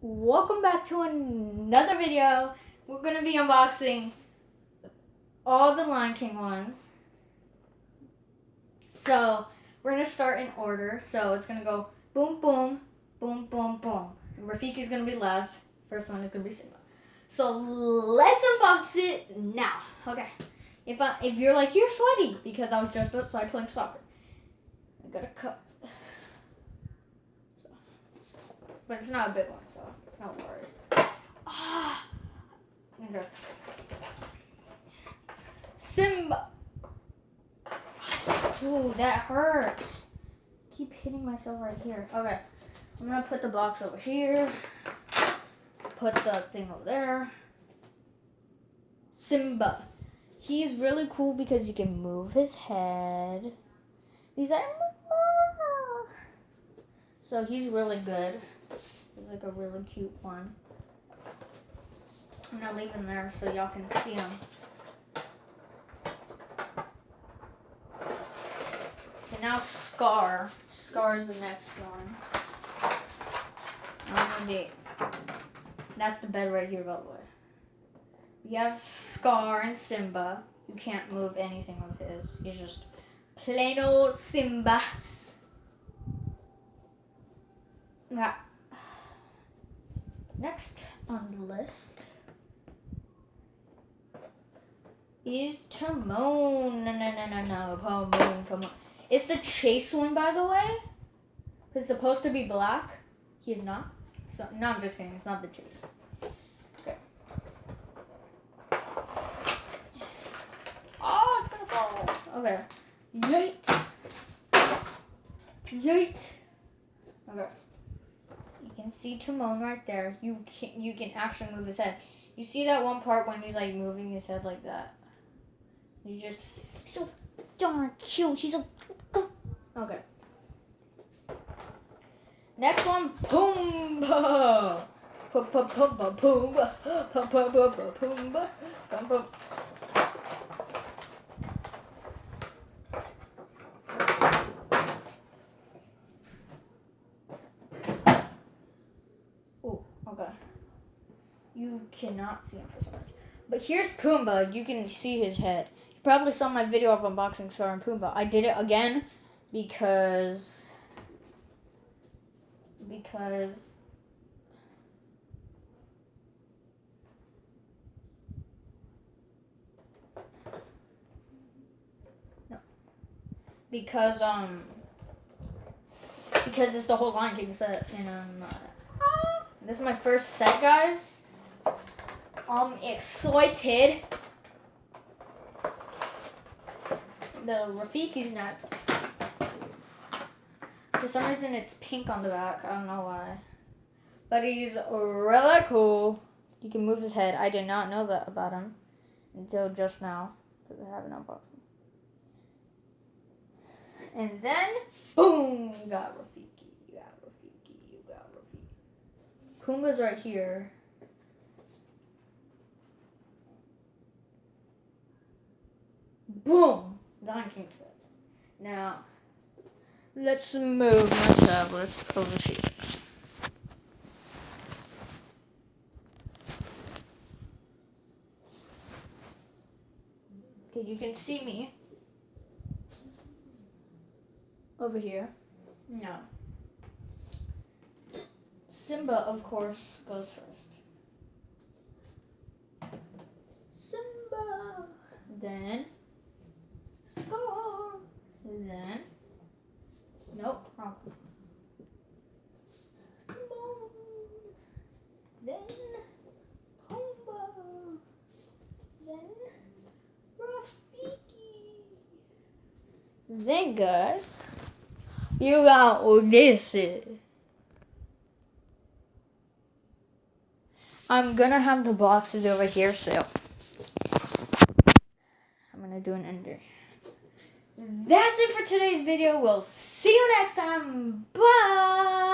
Welcome back to another video. We're going to be unboxing all the Lion King ones. So, we're going to start in order. So, it's going to go boom, boom, boom, boom, boom. And Rafiki's going to be last. First one is going to be Simba. So, let's unbox it now. Okay. If you're like, you're sweaty because I was just outside playing soccer. I got a cup. But it's not a big one, so it's not worried. Okay. Simba. Ooh, that hurts. Keep hitting myself right here. Okay. I'm gonna put the box over here. Put the thing over there. Simba. He's really cool because you can move his head. He's like, so he's really good. He's like a really cute one. I'm gonna leave him there so y'all can see him. And now Scar. Scar is the next one. That's the bed right here, by the way. We have Scar and Simba. You can't move anything with his. He's just plain old Simba. Yeah. Next on the list is Timon. No. Timon. It's the chase one, by the way. It's supposed to be black. He's not. So no, I'm just kidding. It's not the chase. Okay. Oh, it's gonna fall. Okay. Yeet. Okay. You can see Timon right there. You can actually move his head. You see that one part when he's like moving his head like that? You just so darn cute. She's so okay. Next one, Pumbaa. Pumbaa. Oh, okay. You cannot see him for some reason. But here's Pumbaa. You can see his head. You probably saw my video of unboxing Scar and Pumbaa. I did it again because because it's the whole Lion King set, and this is my first set, guys. I'm excited. The Rafiki's next. For some reason, it's pink on the back. I don't know why. But he's really cool. You can move his head. I did not know that about him until just now, because I haven't unboxed him. And then, boom! You got Rafiki. You got Rafiki. Pumbaa's right here. Boom! Lion King set. Now, let's move my tablet over here. Okay, you can see me over here. No. Simba, of course, goes first. Simba. Then Scar. Then nope, wrong. Come on. Then Pumbaa. Then Rafiki. Then guys, you got Odyssey. I'm gonna have the boxes over here, so I'm gonna do an ender. That's it for today's video. We'll see you next time. Bye.